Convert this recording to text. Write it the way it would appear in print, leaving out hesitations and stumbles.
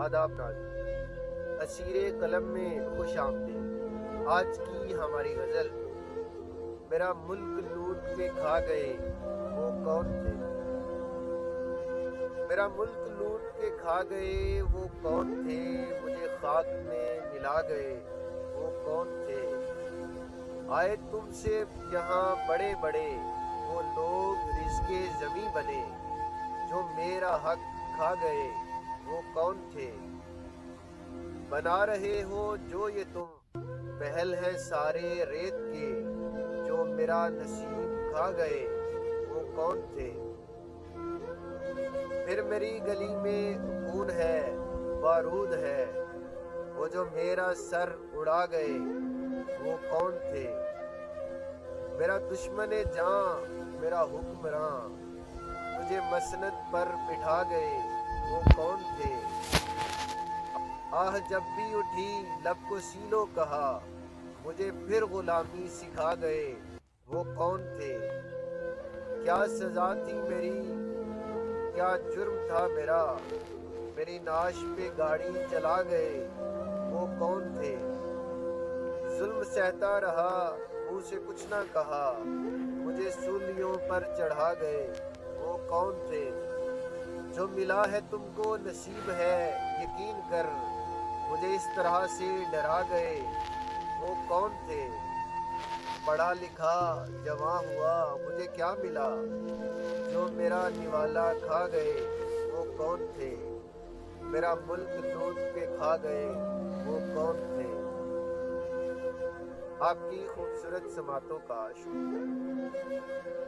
آداب ناظرین، اسیر قلم میں خوش آمدید۔ آج کی ہماری غزل میرا ملک لوٹ کے کھا گئے وہ کون تھے؟ میرا ملک لوٹ کے کھا گئے وہ کون تھے؟ مجھے خاک میں ملا گئے وہ کون تھے؟ آئے تم سے یہاں بڑے بڑے وہ لوگ رزق زمیں بنے، جو میرا حق کھا گئے وہ کون تھے؟ بنا رہے ہو جو یہ تم محل ہے سارے ریت کے، جو میرا نصیب کھا گئے وہ کون تھے؟ پھر میری گلی میں خون ہے بارود ہے، وہ جو میرا سر اڑا گئے وہ کون تھے؟ میرا دشمن جاں میرا حکمراں، مجھے مسند پر بٹھا گئے وہ کون تھے؟ آہ جب بھی اٹھی لب کو سینوں کہا، مجھے پھر غلامی سکھا گئے وہ کون تھے؟ کیا سزا تھی میری، کیا جرم تھا میرا، میری نعش پہ گاڑی چلا گئے وہ کون تھے؟ ظلم سہتا رہا منہ سے کچھ نہ کہا، مجھے سولیوں پر چڑھا گئے وہ کون تھے؟ جو ملا ہے تم کو نصیب ہے یقین کر، مجھے اس طرح سے ڈرا گئے وہ کون تھے؟ پڑھا لکھا جواں ہوا مجھے کیا ملا، جو میرا نوالا کھا گئے وہ کون تھے؟ میرا ملک لوٹ کے کھا گئے وہ کون تھے؟ آپ کی خوبصورت سماعتوں کا شکریہ۔